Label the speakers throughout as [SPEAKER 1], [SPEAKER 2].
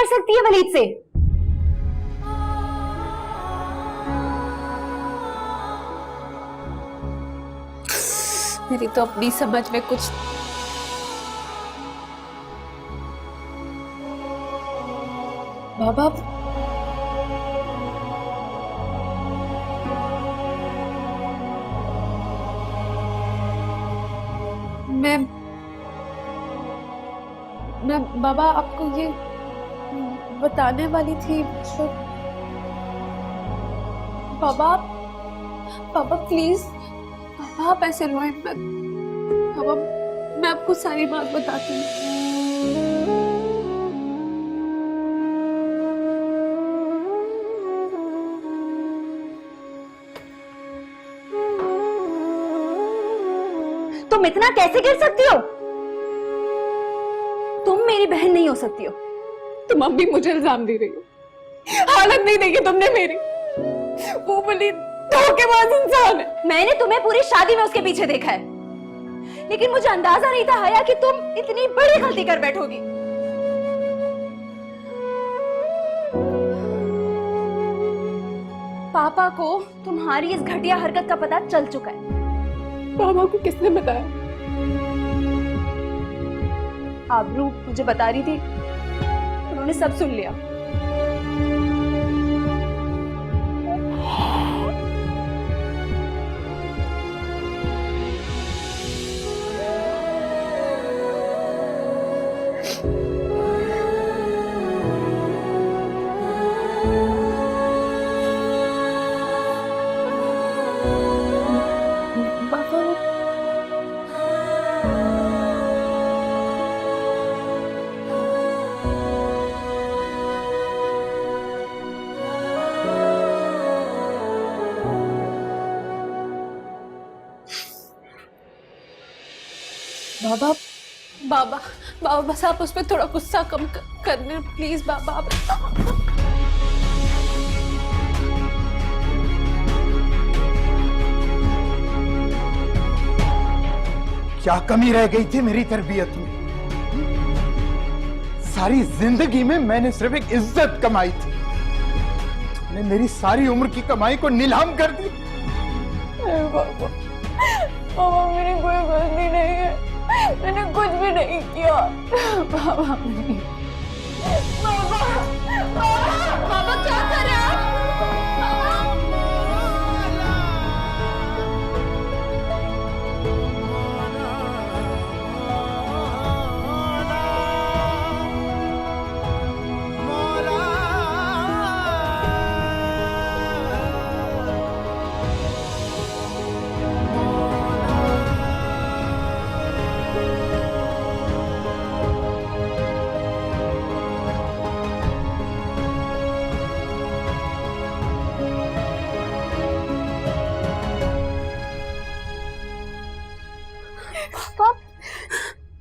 [SPEAKER 1] कर सकती है वलीद से?
[SPEAKER 2] मेरी तो अपनी समझ में कुछ बाबा, मैं बाबा आपको ये बताने वाली थी। तो बाबा, बाबा प्लीज, बाबा आप ऐसे रोए मत। बाबा मैं आपको सारी बात बताती हूँ।
[SPEAKER 1] तुम इतना कैसे गिर सकती हो? तुम मेरी बहन नहीं हो सकती हो।
[SPEAKER 2] तुम अब भी मुझे इल्जाम दे रही हो। हालत नहीं देखी तुमने मेरी। वो बड़ी धोखेबाज इंसान है।
[SPEAKER 1] मैंने तुम्हें पूरी शादी में उसके पीछे देखा है, लेकिन मुझे अंदाजा नहीं था हया कि तुम इतनी बड़ी गलती कर बैठोगी। पापा को तुम्हारी इस घटिया हरकत का पता चल चुका है।
[SPEAKER 2] पापा को किसने बताया?
[SPEAKER 1] आबरू मुझे बता रही थी, उन्होंने सब सुन लिया।
[SPEAKER 2] बाबा, बाबा, बाबा बस आप उस पर थोड़ा गुस्सा कम कर लें प्लीज बाबा।
[SPEAKER 3] क्या कमी रह गई थी मेरी तरबियत में? सारी जिंदगी में मैंने सिर्फ एक इज्जत कमाई थी, तुमने मेरी सारी उम्र की कमाई को नीलाम कर दी।
[SPEAKER 2] बाबा, बाबा मेरी कोई गलती नहीं है, मैंने कुछ भी नहीं किया। बाबा बाबा, बाबा क्या कर रहे हैं आप?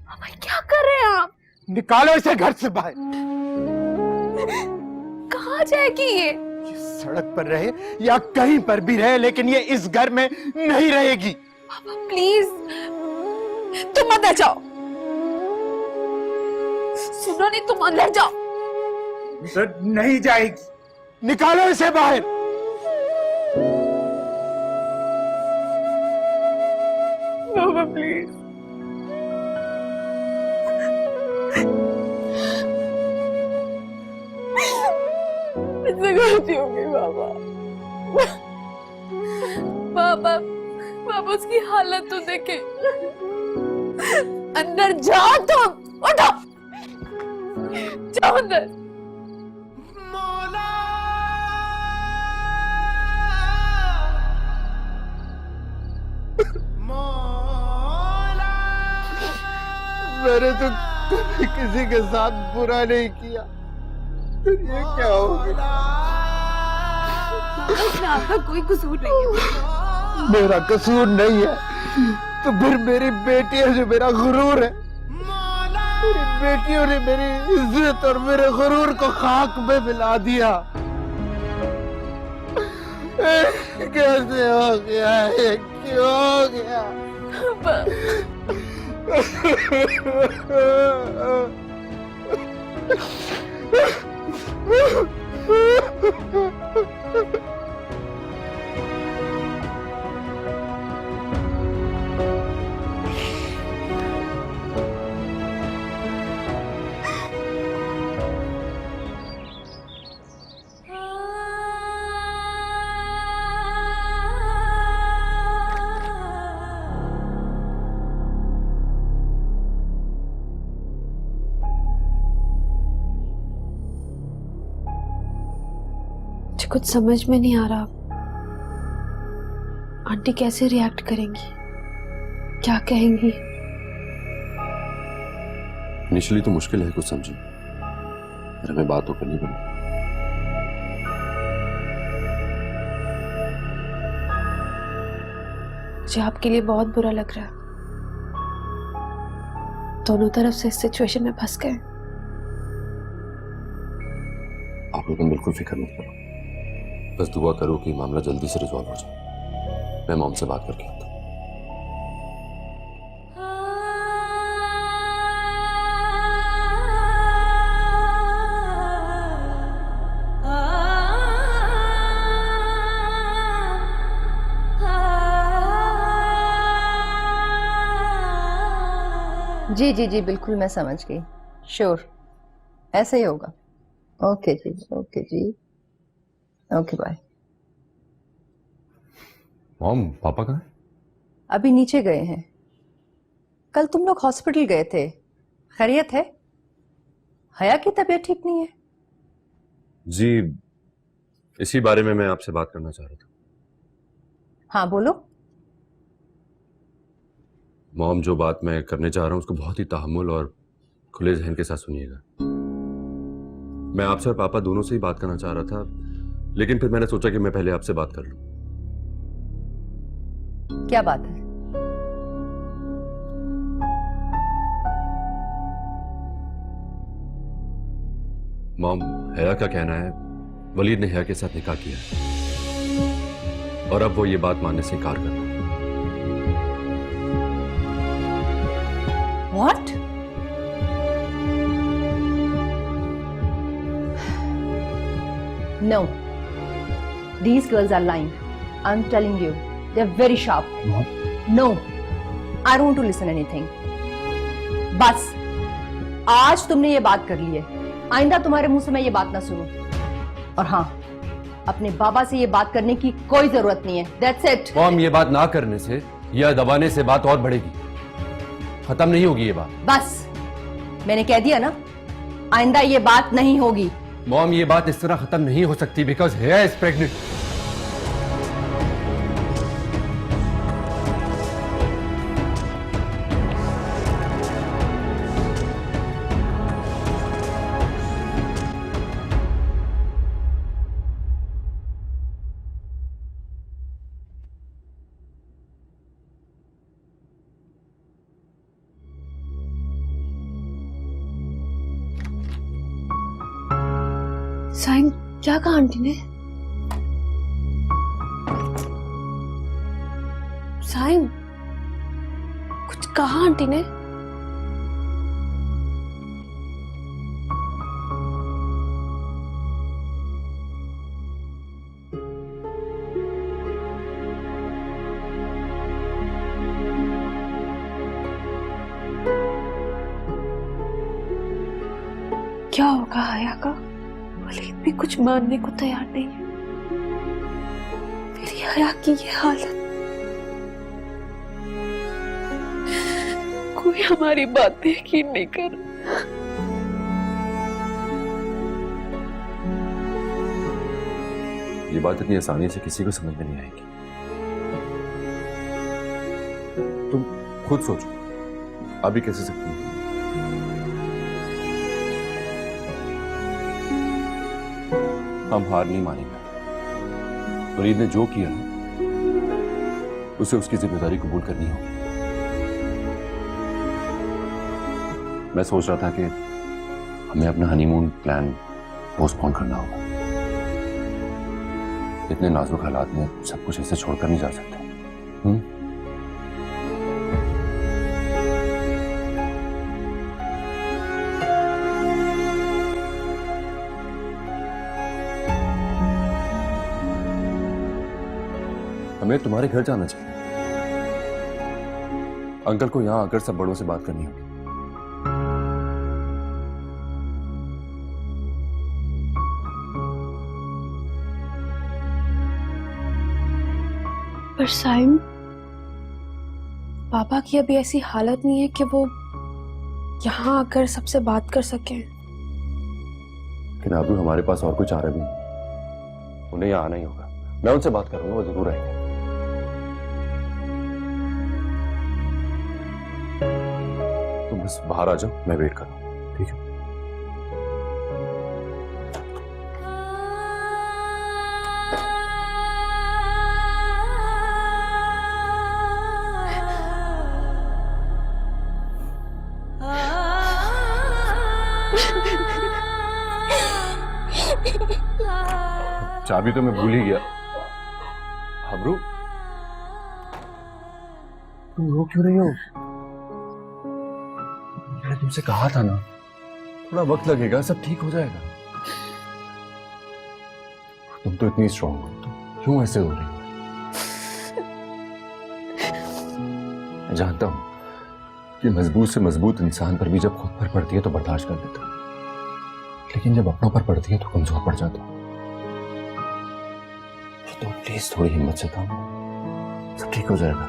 [SPEAKER 2] पापा क्या कर रहे हैं आप?
[SPEAKER 3] निकालो इसे घर से बाहर।
[SPEAKER 2] कहाँ जाएगी ये?
[SPEAKER 3] सड़क पर रहे या कहीं पर भी रहे, लेकिन ये इस घर में नहीं रहेगी।
[SPEAKER 2] पापा प्लीज, तुम अंदर जाओ। सुनो नहीं, तुम अंदर जाओ।
[SPEAKER 3] नहीं जाएगी, निकालो इसे बाहर।
[SPEAKER 2] बाबा प्लीज, मुझसे गलती हो गई बाबा। बाबा, बाबा उसकी हालत तो देखे। अंदर जाओ तुम, उठो, जाओ अंदर।
[SPEAKER 3] मैंने तो कभी किसी के साथ बुरा नहीं किया, ये क्या हो गया?
[SPEAKER 2] इसमें आपका कोई कसूर नहीं है।
[SPEAKER 3] मेरा कसूर नहीं है तो फिर मेरी बेटी है जो मेरा गुरूर है। मेरी बेटियों ने मेरी इज्जत और मेरे गुरूर को खाक में मिला दिया। कैसे हो गया ये, क्यों हो गया?
[SPEAKER 2] मुझे कुछ समझ में नहीं आ रहा आंटी कैसे रिएक्ट करेंगी, क्या कहेंगी।
[SPEAKER 4] इनिशियली तो मुश्किल है कुछ समझी, पर हमें बात तो करनी पड़ेगी।
[SPEAKER 2] मुझे आपके लिए बहुत बुरा लग रहा है, दोनों तरफ से इस सिचुएशन में फंस गए।
[SPEAKER 4] आप लोग बिल्कुल फिक्र मत करो, बस दुआ करो कि मामला जल्दी से रिजॉल्व हो जाए। मैं मॉम से बात करके आता हूँ।
[SPEAKER 5] जी जी जी बिल्कुल, मैं समझ गई। श्योर, ऐसे ही होगा। ओके जी, ओके जी, ओके बाय।
[SPEAKER 4] मॉम, पापा कहाँ हैं?
[SPEAKER 5] अभी नीचे गए हैं। कल तुम लोग हॉस्पिटल गए थे, खैरियत है? हया की तबीयत ठीक नहीं है?
[SPEAKER 4] जी, इसी बारे में मैं आपसे बात करना चाह रहा था।
[SPEAKER 5] हाँ बोलो।
[SPEAKER 4] मॉम, जो बात मैं करने चाह रहा हूँ उसको बहुत ही तहम्मुल और खुले जहन के साथ सुनिएगा। मैं आपसे और पापा दोनों से ही बात करना चाह रहा था, लेकिन फिर मैंने सोचा कि मैं पहले आपसे बात कर लूं।
[SPEAKER 5] क्या बात है?
[SPEAKER 4] मॉम, हया का कहना है वलीद ने हया के साथ निकाह किया है और अब वो ये बात मानने से इनकार कर रहा है।
[SPEAKER 5] What? No. These girls are lying. I'm telling you. They're very sharp.
[SPEAKER 4] What?
[SPEAKER 5] No. I don't want to listen anything. बस आज तुमने ये बात कर ली है, आइंदा तुम्हारे मुंह से मैं ये बात ना सुनूं। और हाँ, अपने बाबा से ये बात करने की कोई जरूरत नहीं है। That's it.
[SPEAKER 4] मॉम, ये बात ना करने से या दबाने से बात और बढ़ेगी, खत्म नहीं होगी ये बात।
[SPEAKER 5] बस मैंने कह दिया ना, आइंदा ये बात नहीं होगी।
[SPEAKER 4] मॉम, ये बात इस तरह खत्म नहीं हो सकती बिकॉज हया इज प्रेग्नेंट।
[SPEAKER 2] साइन, क्या कहा आंटी ने? साइन, कुछ कहा आंटी ने? क्या होगा हया का? वलीद भी कुछ मानने को तैयार नहीं है। मेरी हया की ये हालत, कोई हमारी बात पे यकीन नहीं कर।
[SPEAKER 4] ये बात इतनी आसानी से किसी को समझ में नहीं आएगी। तुम खुद सोचो, अभी कैसे सकती हो? हम हार नहीं मानेंगे। वलीद ने जो किया है उसे उसकी जिम्मेदारी कबूल करनी होगी। मैं सोच रहा था कि हमें अपना हनीमून प्लान पोस्टपोन करना होगा। इतने नाजुक हालात में सब कुछ ऐसे छोड़कर नहीं जा सकते। हमें तुम्हारे घर जाना चाहिए। अंकल को यहां आकर सब बड़ों से बात करनी होगी।
[SPEAKER 2] पर साइम, पापा की अभी ऐसी हालत नहीं है कि वो यहाँ आकर सबसे बात कर सके।
[SPEAKER 4] लेकिन अभी हमारे पास और कुछ चारा भी नहीं, उन्हें यहाँ आना ही होगा। मैं उनसे बात करूंगा, वो जरूर आएंगे। तुम बस बाहर आ जाओ, मैं वेट कर रहा हूँ, ठीक है? चाबी तो मैं भूल ही गया। हबरू, तुम रो क्यों रही हो? मैंने तुमसे कहा था ना, थोड़ा वक्त लगेगा, सब ठीक हो जाएगा। तुम तो इतनी स्ट्रांग हो, तुम क्यों ऐसे हो रही हो? मैं जानता हूं कि मजबूत से मजबूत इंसान पर भी जब खुद पर पड़ती है तो बर्दाश्त कर लेता हूं, लेकिन जब अपनों पर पड़ती है तो कमजोर पड़ जाता हूं। तो प्लीज थोड़ी हिम्मत से काम, सब ठीक हो जाएगा।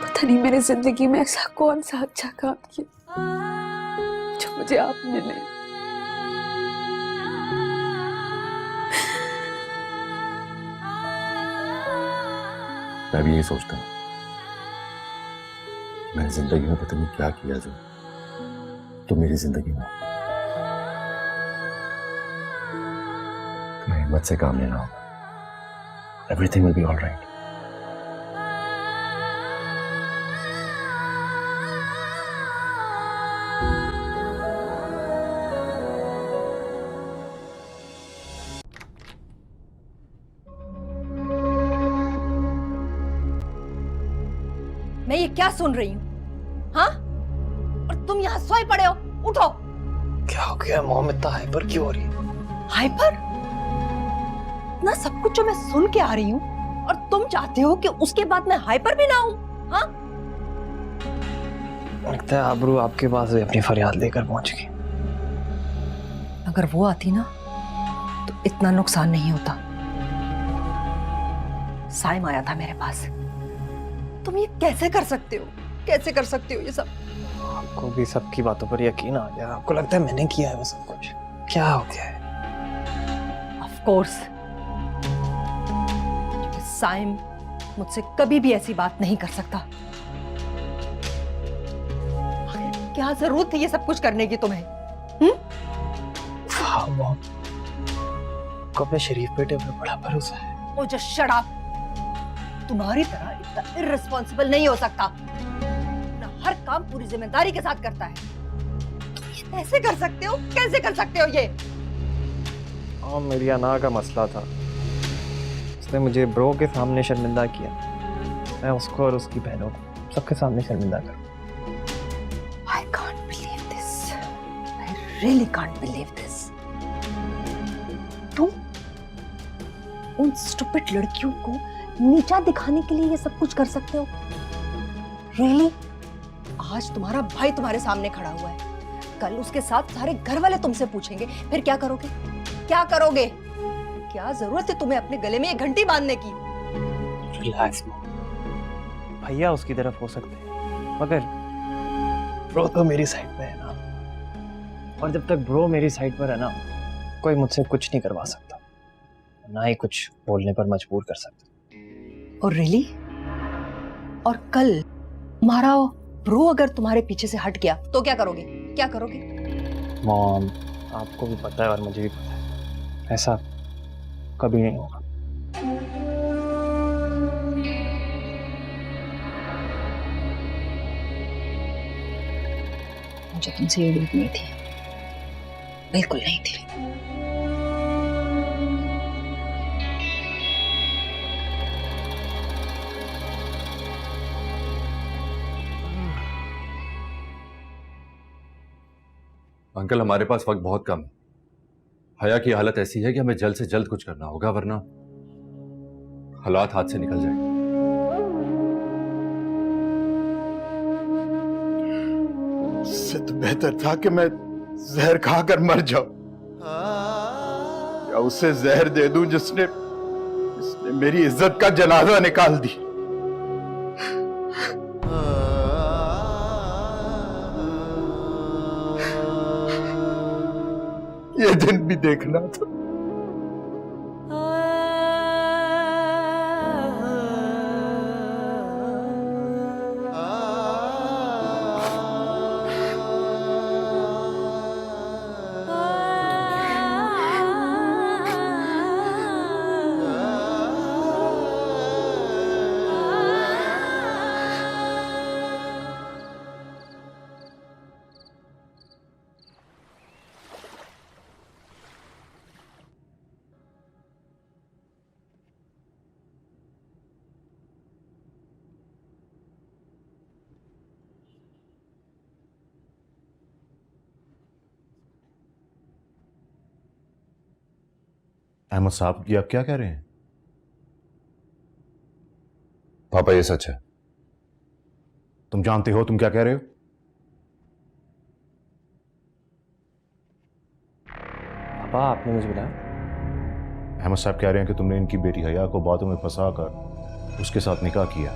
[SPEAKER 2] पता नहीं मेरी जिंदगी में ऐसा कौन सा अच्छा काम किया जो मुझे आप मिले।
[SPEAKER 4] मैं भी यही सोचता हूँ, मैंने जिंदगी में पता नहीं क्या किया जो तो मेरी जिंदगी में। तुम्हें हिम्मत से काम लेना होगा। Everything will be all right.
[SPEAKER 5] मैं ये क्या सुन रही हूँ? हाँ? और तुम यहाँ सोए पड़े हो? उठो।
[SPEAKER 6] क्या हो गया मॉम, इतना हाइपर क्यों हो रही है?
[SPEAKER 5] हाइपर? इतना सब कुछ जो मैं सुन के आ रही हूँ और तुम चाहते हो कि उसके बाद मैं हाइपर भी ना हूँ? हाँ?
[SPEAKER 6] लगता है आबरू आपके पास भी अपनी फरियाद लेकर पहुंच गई।
[SPEAKER 5] अगर वो आती ना तो इतना नुकसान नहीं होता। साइम आया था मेरे पास। तुम ये कैसे कर सकते हो? कैसे कर सकते हो ये सब?
[SPEAKER 6] आपको भी सबकी बातों पर यकीन आ गया? आपको लगता है मैंने किया है वो सब कुछ? क्या हो गया है?
[SPEAKER 5] ऑफ कोर्स, साइम मुझसे कभी भी ऐसी बात नहीं कर सकता। क्या जरूरत थी ये सब कुछ करने की तुम्हें?
[SPEAKER 6] वाह मॉम, आपको अपने शरीफ बेटे पर बड़ा भरोसा है।
[SPEAKER 5] ओ जस्ट शट अप। तुम्हारी तरह इतना इर्रेस्पॉन्सिबल नहीं हो सकता। ना हर काम पूरी जिम्मेदारी के साथ करता है। तुम ये कैसे कर सकते हो? कैसे कर सकते हो ये?
[SPEAKER 6] हाँ, मेरी अना का मसला था। उसने मुझे ब्रो के सामने शर्मिंदा किया। मैं उसको और उसकी बहनों को सबके सामने शर्मिंदा करूं।
[SPEAKER 5] I can't believe this. I really can't believe this. तुम उन स्टूपिड लड़कियों को नीचा दिखाने के लिए ये सब कुछ कर सकते हो? Really? आज तुम्हारा भाई तुम्हारे सामने खड़ा हुआ है, कल उसके साथ सारे घर वाले तुमसे पूछेंगे, फिर क्या करोगे? क्या करोगे? क्या जरूरत है तुम्हें अपने गले में ये घंटी बांधने की?
[SPEAKER 6] रिलैक्स मॉम, भैया उसकी तरफ हो सकते हैं, मगर ब्रो तो मेरी साइड पे है ना। और जब तक ब्रो मेरी साइड पर है ना, कोई मुझसे कुछ नहीं करवा सकता, ना ही कुछ बोलने पर मजबूर कर सकता।
[SPEAKER 5] और रियली? और कल तुम्हारा ब्रो अगर तुम्हारे पीछे से हट गया तो क्या करोगे? क्या करोगे?
[SPEAKER 6] मॉम, आपको भी पता है और मुझे भी पता है, ऐसा कभी नहीं होगा।
[SPEAKER 5] मुझे तुमसे ये उम्मीद नहीं थी, बिल्कुल नहीं थी।
[SPEAKER 4] अंकल, हमारे पास वक्त बहुत कम है। हया की हालत ऐसी है कि हमें जल्द से जल्द कुछ करना होगा, वरना हालात हाथ से निकल जाएंगे।
[SPEAKER 3] इससे तो बेहतर था कि मैं जहर खाकर मर जाऊं, या उसे जहर दे दूं जिसने मेरी इज्जत का जनाजा निकाल दी। ये दिन भी देखना था।
[SPEAKER 7] अहमद साहब जी, आप क्या कह रहे हैं?
[SPEAKER 4] पापा ये सच है।
[SPEAKER 7] तुम जानते हो तुम क्या कह रहे हो?
[SPEAKER 6] पापा आपने मुझे बुलाया?
[SPEAKER 7] अहमद साहब कह रहे हैं कि तुमने इनकी बेटी हया को बातों में फंसा कर उसके साथ निकाह किया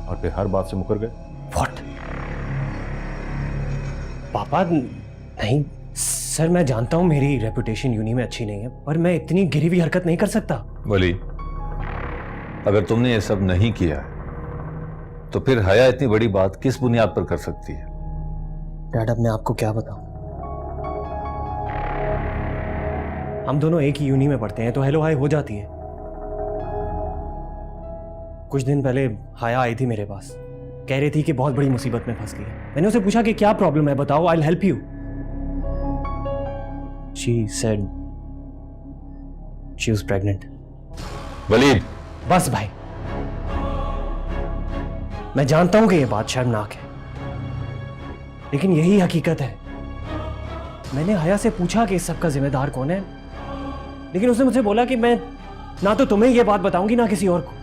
[SPEAKER 7] और फिर हर बात से मुकर गए।
[SPEAKER 6] व्हाट? पापा नहीं सर, मैं जानता हूं मेरी रेपुटेशन यूनी में अच्छी नहीं है, पर मैं इतनी गिरी हुई हरकत नहीं कर सकता।
[SPEAKER 8] वली, अगर तुमने ये सब नहीं किया तो फिर हया इतनी बड़ी बात किस बुनियाद पर कर सकती है?
[SPEAKER 6] डैड, अब मैं आपको क्या बताऊं? हम दोनों एक ही यूनी में पढ़ते हैं तो हेलो हाय हो जाती है। कुछ दिन पहले हया आई थी मेरे पास, कह रही थी कि बहुत बड़ी मुसीबत में फंस गई है। मैंने उसे पूछा कि क्या प्रॉब्लम है, बताओ, I will help you. She said she was pregnant.
[SPEAKER 8] Waleed,
[SPEAKER 6] बस भाई, मैं जानता हूं कि यह बात शर्मनाक है, लेकिन यही हकीकत है। मैंने हया से पूछा कि इस सब का जिम्मेदार कौन है, लेकिन उसने मुझसे बोला कि मैं ना तो तुम्हें यह बात बताऊंगी ना किसी और को।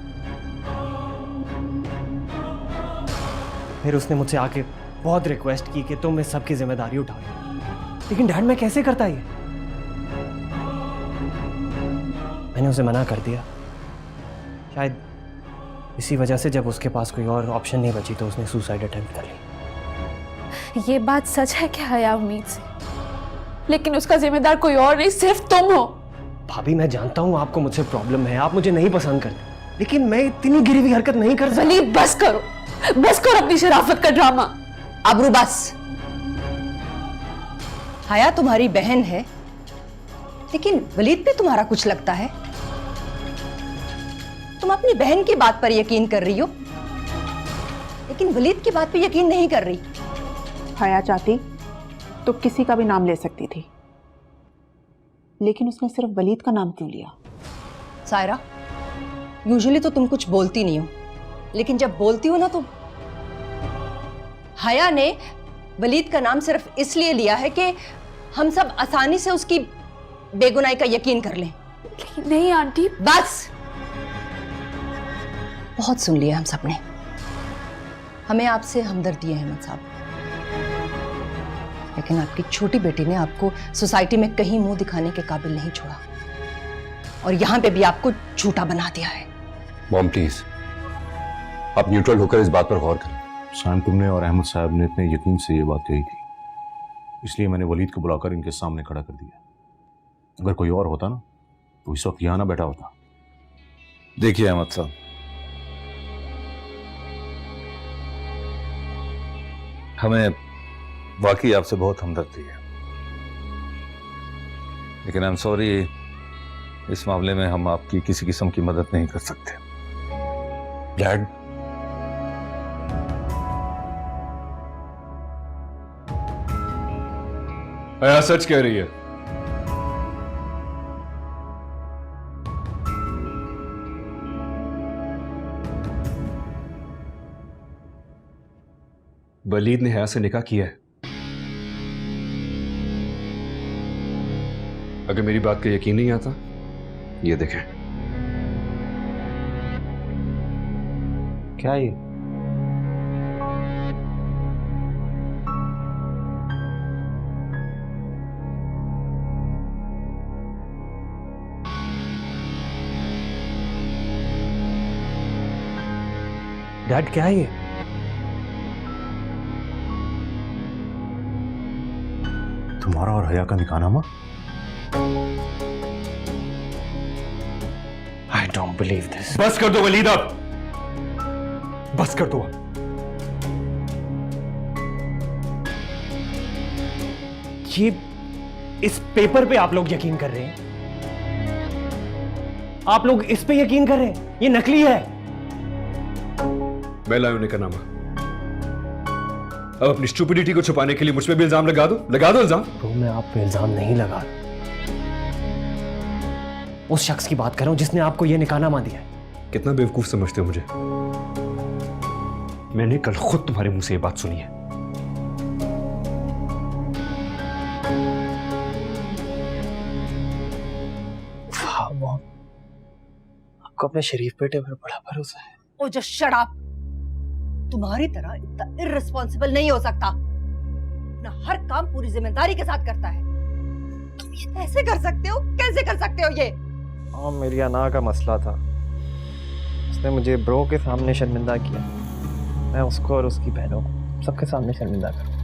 [SPEAKER 6] फिर उसने मुझसे आके बहुत रिक्वेस्ट की कि तुम इस सब की जिम्मेदारी उठाओ, लेकिन डैड मैं कैसे करता ये? मैंने उसे मना कर दिया। शायद इसी वजह से जब उसके पास कोई और ऑप्शन नहीं बची तो उसने सुसाइड अटेम्प्ट कर ली।
[SPEAKER 2] ये बात सच है क्या हया उम्मीद से? लेकिन उसका जिम्मेदार कोई और नहीं, सिर्फ तुम हो।
[SPEAKER 6] भाभी, मैं जानता हूं आपको मुझसे प्रॉब्लम है, आप मुझे नहीं पसंद करते, लेकिन मैं इतनी गिरी हुई हरकत नहीं कर सकता।
[SPEAKER 2] वलीद, बस करो अपनी शराफत का ड्रामा।
[SPEAKER 5] अबरू बस। हया तुम्हारी बहन है, लेकिन वलीद पे तुम्हारा कुछ लगता है? तुम अपनी बहन की बात पर यकीन कर रही हो, लेकिन वलीद की बात पे यकीन नहीं कर रही।
[SPEAKER 9] हया चाहती तो किसी का भी नाम ले सकती थी, लेकिन उसने सिर्फ वलीद का नाम क्यों लिया?
[SPEAKER 5] सायरा, यूजुअली तो तुम कुछ बोलती नहीं हो, लेकिन जब बोलती हो ना तो हया ने वलीद का नाम सिर्फ इसलिए लिया है कि हम सब आसानी से उसकी बेगुनाही का यकीन कर लें।
[SPEAKER 2] नहीं आंटी,
[SPEAKER 5] बस, बहुत सुन लिया हम सब ने। हमें आपसे हमदर्दी है अहमद साहब, लेकिन आपकी छोटी बेटी ने आपको सोसाइटी में कहीं मुंह दिखाने के काबिल नहीं छोड़ा, और यहां पे भी आपको झूठा बना दिया है।
[SPEAKER 4] मॉम प्लीज, आप न्यूट्रल होकर इस बात पर गौर करें।
[SPEAKER 7] सायम, तुमने और अहमद साहब ने इतने यकीन से ये बात कही थी, इसलिए मैंने वलीद को बुलाकर इनके सामने खड़ा कर दिया। अगर कोई और होता ना तो इस वक्त यहां ना बैठा होता।
[SPEAKER 8] देखिए अहमद साहब, हमें वाकई आपसे बहुत हमदर्दी है, लेकिन आई एम सॉरी, इस मामले में हम आपकी किसी किस्म की मदद नहीं कर सकते।
[SPEAKER 4] डैड,
[SPEAKER 10] हया सच कह रही है। वलीद ने हया से निकाह किया है। अगर मेरी बात का यकीन नहीं आता, ये देखें।
[SPEAKER 6] क्या ये? डैड क्या है ये?
[SPEAKER 7] तुम्हारा और हया का निकाहनामा?
[SPEAKER 6] I don't believe this.
[SPEAKER 10] बस कर दो वलीद, अब बस कर दो।
[SPEAKER 6] ये इस पेपर पे आप लोग यकीन कर रहे हैं? आप लोग इस पे यकीन कर रहे हैं? ये नकली है।
[SPEAKER 10] मैं लाया उन्हें का नामा। अब अपनी स्टूपिडिटी को छुपाने के लिए मुझ पे भी इल्जाम लगा दो इल्जाम।
[SPEAKER 6] ब्रो मैं आप पे इल्जाम नहीं लगा, उस शख्स की बात कर रहा हूं जिसने आपको ये निकाहनामा दिया है।
[SPEAKER 10] कितना बेवकूफ समझते हो मुझे? मैंने कल खुद तुम्हारे मुंह से ये बात सुनी है।
[SPEAKER 6] आपको अपने शरीफ बेटे पर बड़ा भरोसा है।
[SPEAKER 5] ओ जस्ट शट अप। तुम्हारी तरह इतना इर्रेस्पॉन्सिबल नहीं हो सकता। अपना हर काम पूरी जिम्मेदारी के साथ करता है। तुम ये कैसे कर सकते हो? कैसे कर सकते हो ये?
[SPEAKER 6] हाँ मेरी अना का मसला था, उसने मुझे ब्रो के सामने शर्मिंदा किया। मैं उसको और उसकी बहनों को सबके सामने शर्मिंदा करूं।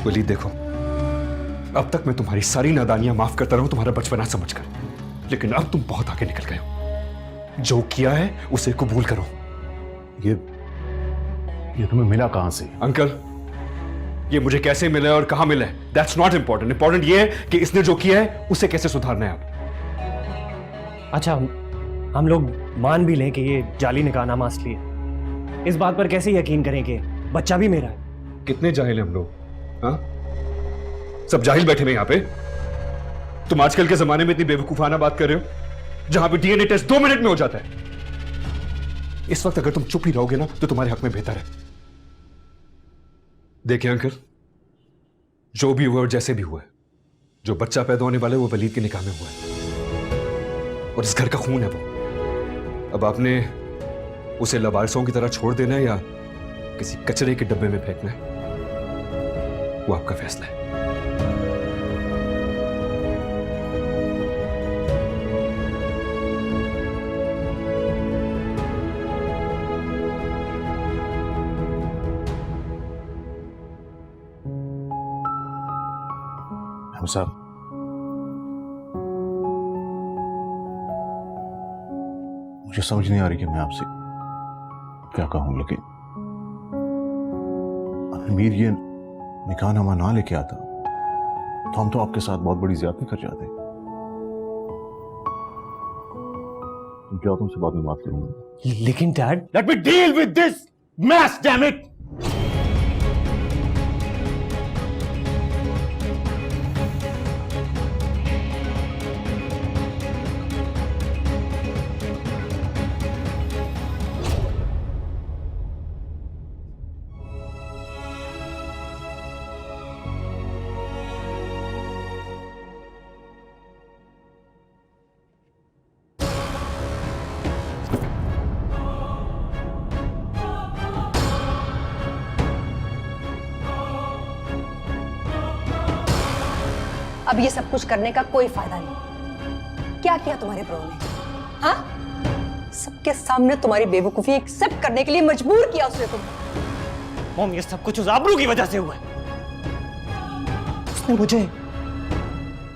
[SPEAKER 10] वलीद देखो, अब तक मैं तुम्हारी सारी नादानियां माफ करता रहूं तुम्हारा बचपना समझकर, लेकिन अब तुम बहुत आगे निकल गए हो। जो किया है उसे कबूल करो।
[SPEAKER 7] ये तुम्हें मिला कहां से?
[SPEAKER 10] अंकल, ये मुझे कैसे मिला है और कहां मिला है दैट्स नॉट इंपॉर्टेंट। इंपॉर्टेंट ये है कि इसने जो किया है उसे कैसे सुधारना है आप।
[SPEAKER 6] अच्छा हम लोग मान भी लें कि ये जाली निकाहनामा असली है, इस बात पर कैसे यकीन करें कि बच्चा भी मेरा है?
[SPEAKER 10] कितने जाहिल हैं हम लोग, हाँ? सब जाहिल बैठे हुए यहां पे। तुम आजकल के जमाने में इतनी बेवकूफाना बात कर रहे हो जहां पे डीएनए टेस्ट 2 मिनट में हो जाता है। इस वक्त अगर तुम चुप ही रहोगे ना तो तुम्हारे हक में बेहतर है। देखिए अंकल, जो भी हुआ और जैसे भी हुआ है, जो बच्चा पैदा होने वाला है वो वलीद के निकाह में हुआ है और इस घर का खून है वो। अब आपने उसे लवारिसों की तरह छोड़ देना है या किसी कचरे के डब्बे में फेंकना है, वो आपका फैसला है।
[SPEAKER 7] साहब, मुझे समझ नहीं आ रही कि मैं आपसे क्या कहूं, लेकिन अमीर ये निकाहनामा ना लेके आता तो हम तो आपके साथ बहुत बड़ी ज्यादती कर जाते। तुम क्या, तुमसे बाद में बात करूंगा।
[SPEAKER 6] लेकिन dad,
[SPEAKER 3] let me deal with this mess, damn it.
[SPEAKER 5] अब ये सब कुछ करने का कोई फायदा नहीं। क्या किया तुम्हारे ब्रो ने? हाँ, सबके सामने तुम्हारी बेवकूफी एक्सेप्ट करने के लिए मजबूर किया उसने तुम्हें।
[SPEAKER 6] मॉम ये सब कुछ उस आबरू की वजह से हुआ है। उसने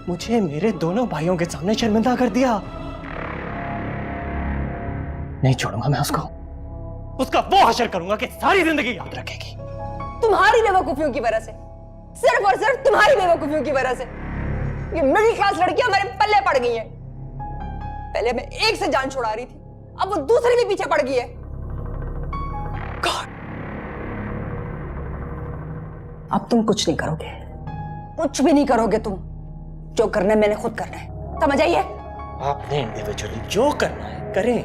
[SPEAKER 6] मुझे मेरे दोनों भाइयों के सामने शर्मिंदा कर दिया। नहीं छोड़ूंगा मैं उसको। उसका वो हशर करूंगा कि सारी जिंदगी याद रखेगी।
[SPEAKER 5] तुम्हारी बेवकूफियों की वजह से, सिर्फ और सिर्फ तुम्हारी बेवकूफियों की वजह से ये मिडिल क्लास लड़कियां हमारे पल्ले पड़ गई हैं। पहले मैं एक से जान छुड़ा रही थी, अब वो दूसरी भी पीछे पड़ गई है। God. अब तुम कुछ नहीं करोगे, कुछ भी नहीं करोगे तुम। जो करना है मैंने खुद करना है, समझ आइए?
[SPEAKER 6] आपने इंडिविजुअली जो करना है करें,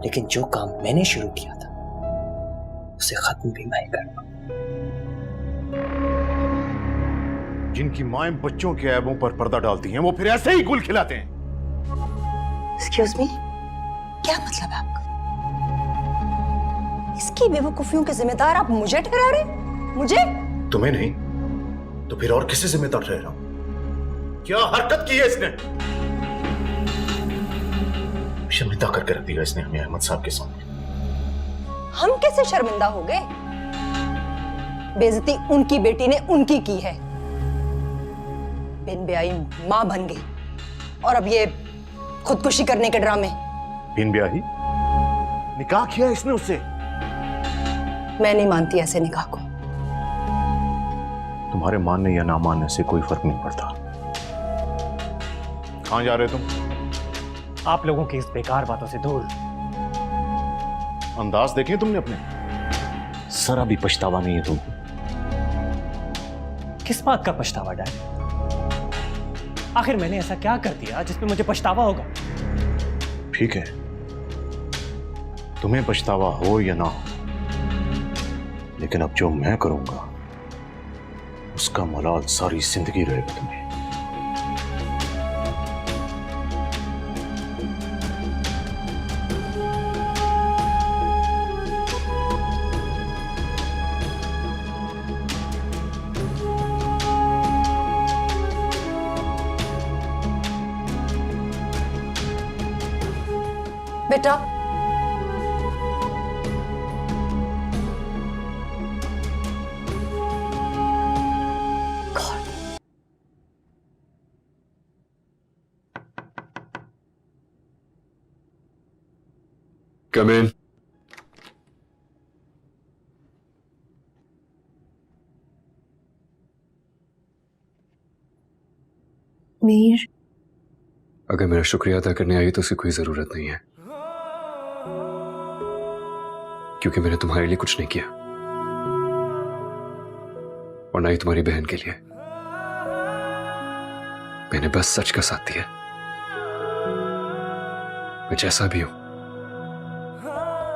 [SPEAKER 6] लेकिन जो काम मैंने शुरू किया था उसे खत्म भी मैं करूंगा।
[SPEAKER 7] जिनकी माएं बच्चों के ऐबों पर पर्दा डालती हैं, वो फिर ऐसे ही गुल खिलाते हैं।
[SPEAKER 5] एक्सक्यूज मी, क्या मतलब है आपका? इसकी बेवकूफियों के जिम्मेदार आप मुझे ठहरा रहे? मुझे?
[SPEAKER 7] तुम्हें नहीं तो फिर और किसे जिम्मेदार ठहरा? क्या हरकत की है इसने? शर्मिंदा करके रख दिया इसने हमें अहमद साहब के सामने।
[SPEAKER 5] हम कैसे शर्मिंदा हो गए? बेइज्जती उनकी बेटी ने उनकी की है, बिन ब्याही मां बन गई, और अब ये खुदकुशी करने के ड्रामे।
[SPEAKER 7] बिन ब्याही? निकाह किया इसने उससे?
[SPEAKER 5] मैं नहीं मानती ऐसे निकाह को।
[SPEAKER 7] तुम्हारे मानने या ना मानने से कोई फर्क नहीं पड़ता। कहां जा रहे तुम?
[SPEAKER 6] आप लोगों की इस बेकार बातों से दूर।
[SPEAKER 7] अंदाज देखें तुमने अपने, जरा भी पछतावा नहीं है तुमको।
[SPEAKER 6] किस बात का पछतावा डैड? आखिर मैंने ऐसा क्या कर दिया जिसमें मुझे पछतावा होगा?
[SPEAKER 7] ठीक है, तुम्हें पछतावा हो या ना हो, लेकिन अब जो मैं करूंगा उसका मलाल सारी जिंदगी रहेगा तुम्हें।
[SPEAKER 5] बेटा,
[SPEAKER 10] Come in.
[SPEAKER 2] मीर,
[SPEAKER 10] अगर मेरा शुक्रिया अदा करने आई तो उसकी कोई जरूरत नहीं है, क्योंकि मैंने तुम्हारे लिए कुछ नहीं किया और ना ही तुम्हारी बहन के लिए। मैंने बस सच का साथ दिया। मैं जैसा भी हूं,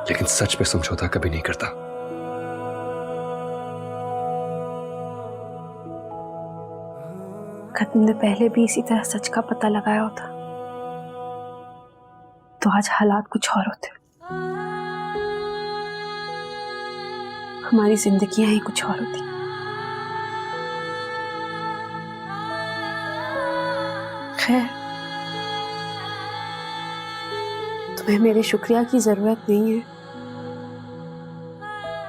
[SPEAKER 10] लेकिन सच पे समझौता कभी नहीं करता।
[SPEAKER 2] अगर तुमने पहले भी इसी तरह सच का पता लगाया होता तो आज हालात कुछ और होते। हमारी जिंदगियां ही कुछ और होती। खैर, तुम्हें मेरे शुक्रिया की जरूरत नहीं है,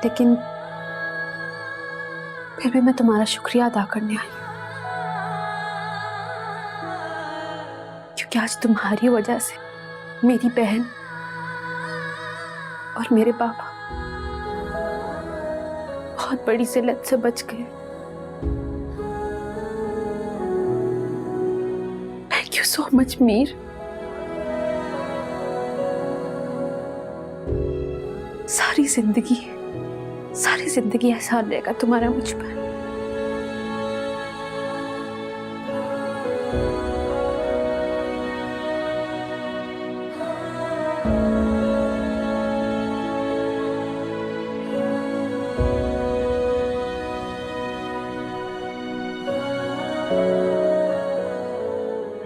[SPEAKER 2] लेकिन फिर भी मैं तुम्हारा शुक्रिया अदा करने आई हूं, क्योंकि आज तुम्हारी वजह से मेरी बहन और मेरे पापा बहुत बड़ी जिल्लत से बच गए। Thank you so much Mir. सारी जिंदगी एहसान रहेगा तुम्हारा मुझ पर।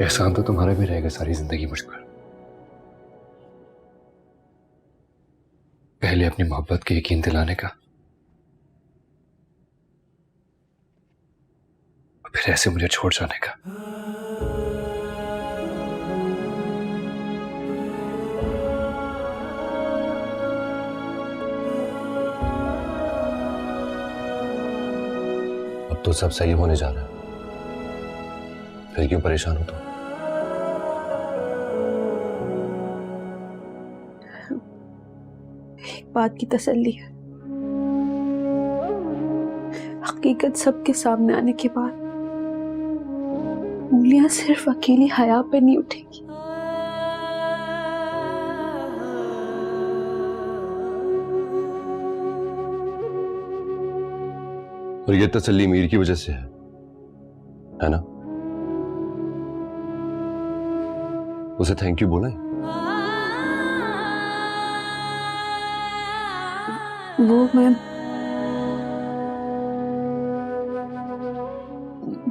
[SPEAKER 10] एहसान तो तुम्हारा भी रहेगा सारी जिंदगी मुझ पर। पहले अपनी मोहब्बत के यकीन दिलाने का, फिर ऐसे मुझे छोड़ जाने का। अब तो सब सही होने जा रहा है, फिर क्यों परेशान हो तुम?
[SPEAKER 2] एक बात की तसल्ली है, हकीकत सबके सामने आने के बाद उंगलियां सिर्फ अकेली हया पे नहीं उठेगी।
[SPEAKER 4] और ये तसल्ली मीर की वजह से है ना? उसे थैंक यू बोला है?
[SPEAKER 2] वो मैं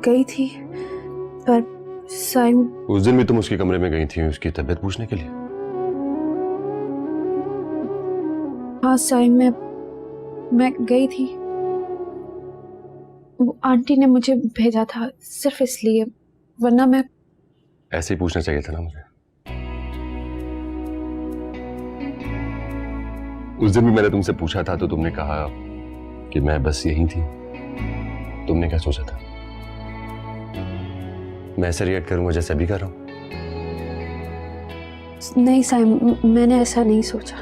[SPEAKER 2] गई थी, पर साइम,
[SPEAKER 4] उस दिन भी तुम उसके कमरे में गई थी उसकी तबीयत पूछने के लिए?
[SPEAKER 2] हाँ साइम, मैं गई थी। वो आंटी ने मुझे भेजा था सिर्फ इसलिए, वरना मैं...
[SPEAKER 4] ऐसे ही पूछना चाहिए था ना मुझे। उस दिन भी मैंने तुमसे पूछा था तो तुमने कहा कि मैं बस यही थी। तुमने क्या सोचा था? मैं ऐसे रिएक्ट करूंगा जैसे अभी कर रहा हूं?
[SPEAKER 2] नहीं साइम, मैंने ऐसा नहीं सोचा।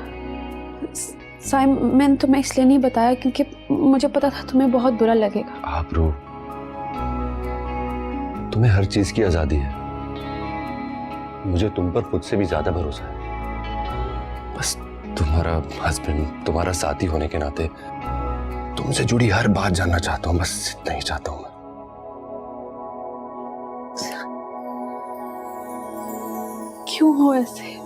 [SPEAKER 2] साइम, मैंने तुम्हें इसलिए नहीं बताया क्योंकि मुझे पता था तुम्हें बहुत बुरा लगेगा।
[SPEAKER 4] आबरू, तुम्हें हर चीज की आजादी है। मुझे तुम पर खुद से भी ज्यादा भरोसा है। बस तुम्हारा हस्बैंड, तुम्हारा साथी होने के नाते तुमसे जुड़ी हर बात जानना चाहता हूं। बस इतना ही चाहता हूं मैं।
[SPEAKER 2] क्यों हो ऐसे?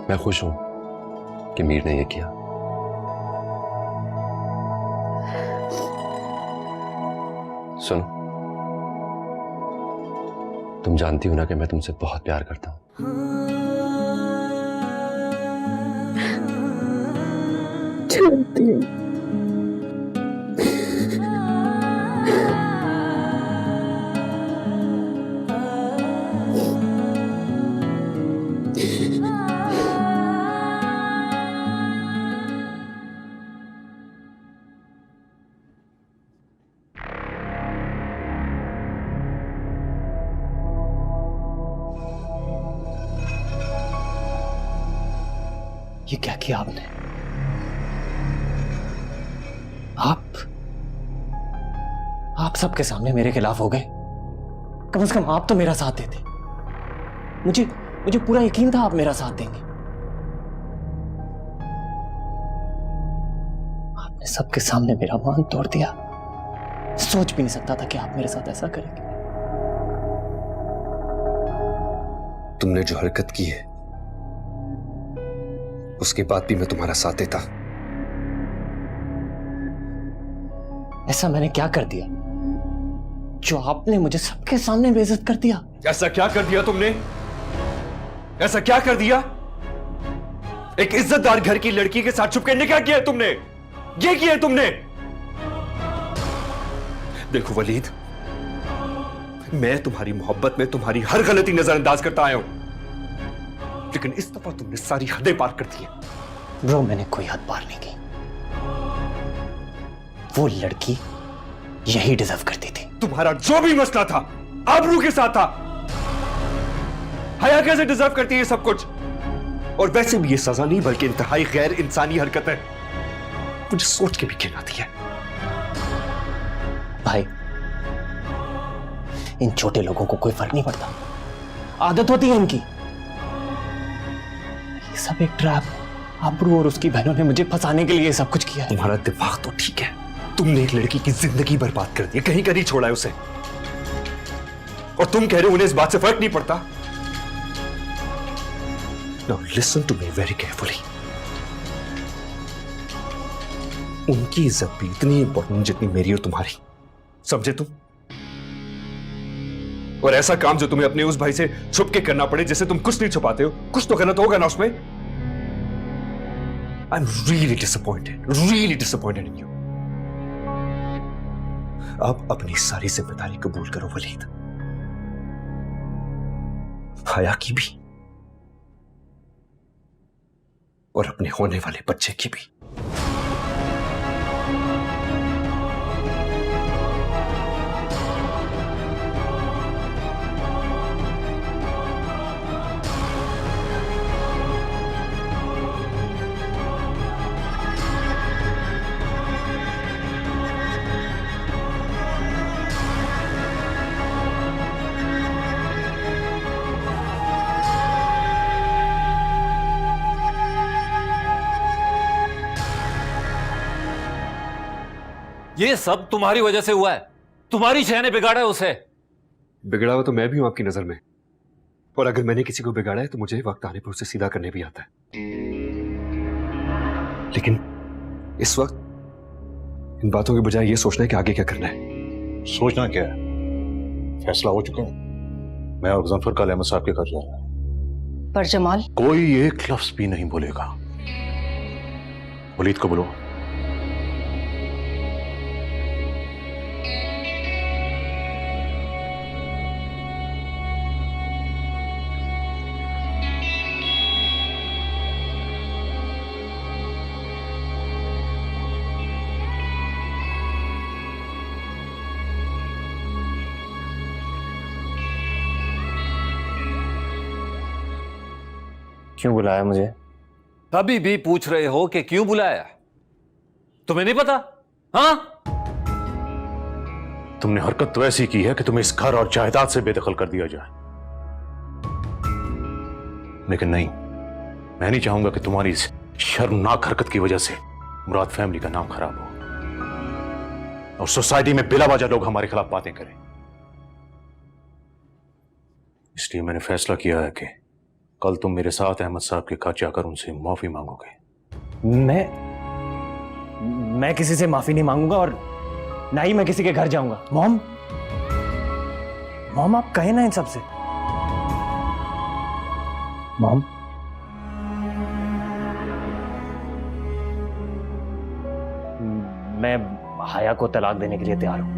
[SPEAKER 4] मैं खुश हूं कि मीर ने ये किया। सुनो, तुम जानती हो ना कि मैं तुमसे बहुत प्यार करता हूं।
[SPEAKER 2] जानती हूँ।
[SPEAKER 6] ये क्या किया आपने? आप सबके सामने मेरे खिलाफ हो गए। कम से कम आप तो मेरा साथ देते। मुझे पूरा यकीन था आप मेरा साथ देंगे। आपने सबके सामने मेरा मान तोड़ दिया। सोच भी नहीं सकता था कि आप मेरे साथ ऐसा करेंगे।
[SPEAKER 10] तुमने जो हरकत की है उसके बाद भी मैं तुम्हारा साथ देता।
[SPEAKER 6] ऐसा मैंने क्या कर दिया जो आपने मुझे सबके सामने बेइज्जत कर दिया?
[SPEAKER 10] ऐसा क्या कर दिया तुमने? ऐसा क्या कर दिया? एक इज्जतदार घर की लड़की के साथ छुप के क्या किया तुमने? ये किया तुमने? देखो वलीद, मैं तुम्हारी मोहब्बत में तुम्हारी हर गलती नजरअंदाज करता आया हूं, लेकिन इस दफा तुमने सारी हदें पार कर दी।
[SPEAKER 6] ब्रो, मैंने कोई हद पार नहीं की। वो लड़की यही डिजर्व करती थी।
[SPEAKER 10] तुम्हारा जो भी मसला था आबरू के साथ था। हया कैसे डिजर्व करती है सब कुछ? और वैसे भी ये सजा नहीं बल्कि इंतहाई गैर इंसानी हरकत है। मुझे सोच के भी घिन आती है।
[SPEAKER 6] भाई, इन छोटे लोगों को कोई फर्क नहीं पड़ता। आदत होती है इनकी। ये सब एक ट्रैप है। आबरू और उसकी बहनों ने मुझे फंसाने के लिए सब कुछ किया है।
[SPEAKER 10] तुम्हारा दिमाग तो ठीक है, तुमने एक लड़की की जिंदगी बर्बाद कर दी, कहीं का नहीं छोड़ा है उसे, और तुम कह रहे हो उन्हें इस बात से फर्क नहीं पड़ता। Now listen to me very carefully. उनकी इज्जत भी इतनी इंपॉर्टेंट जितनी मेरी और तुम्हारी, समझे तुम? और ऐसा काम जो तुम्हें अपने उस भाई से छुप के करना पड़े जिसे तुम कुछ नहीं छुपाते हो, कुछ तो गलत होगा ना उसमें। I'm really disappointed in you. अब अपनी सारी जिम्मेदारी कबूल करो वलीद, हया की भी और अपने होने वाले बच्चे की भी।
[SPEAKER 8] ये सब तुम्हारी वजह से हुआ है। तुम्हारी शह ने बिगाड़ा है उसे।
[SPEAKER 10] बिगड़ा हुआ तो मैं भी हूं आपकी नजर में, और अगर मैंने किसी को बिगाड़ा है तो मुझे वक्त आने पर उसे सीधा करने भी आता है। लेकिन इस वक्त इन बातों के बजाय ये सोचना है कि आगे क्या करना है।
[SPEAKER 7] सोचना क्या है, फैसला हो चुका है। मैं और गजनफर कल अहमद साहब के घर जा रहा हूं।
[SPEAKER 5] पर जमाल,
[SPEAKER 7] कोई एक लफ्ज भी नहीं बोलेगा। वलीद को बुलो।
[SPEAKER 6] क्यों बुलाया मुझे?
[SPEAKER 8] अभी भी पूछ रहे हो कि क्यों बुलाया? तुम्हें नहीं पता? हाँ,
[SPEAKER 7] तुमने हरकत तो ऐसी की है कि तुम्हें इस घर और जायदाद से बेदखल कर दिया जाए, लेकिन नहीं, मैं नहीं चाहूंगा कि तुम्हारी इस शर्मनाक हरकत की वजह से मुराद फैमिली का नाम खराब हो और सोसाइटी में बिला वजह लोग हमारे खिलाफ बातें करें। इसलिए मैंने फैसला किया है कि कल तुम मेरे साथ अहमद साहब के घर जाकर उनसे माफी मांगोगे।
[SPEAKER 6] मैं किसी से माफी नहीं मांगूंगा और ना ही मैं किसी के घर जाऊंगा। मॉम आप कहे ना इन सबसे। मॉम, मैं हया को तलाक देने के लिए तैयार हूं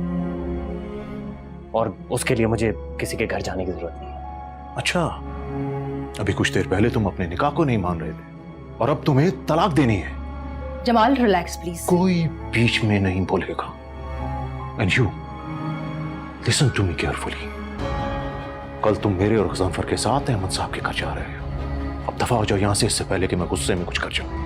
[SPEAKER 6] और उसके लिए मुझे किसी के घर जाने की जरूरत नहीं है।
[SPEAKER 7] अच्छा, अभी कुछ देर पहले तुम अपने निकाह को नहीं मान रहे थे और अब तुम्हें तलाक देनी है।
[SPEAKER 5] Jamal relax please.
[SPEAKER 7] कोई बीच में नहीं बोलेगा। And you listen to me carefully. कल तुम मेरे और गजनफर के साथ अहमद साहब के घर जा रहे हो। अब दफा हो जाओ यहां से, इससे पहले कि मैं गुस्से में कुछ कर जाऊं।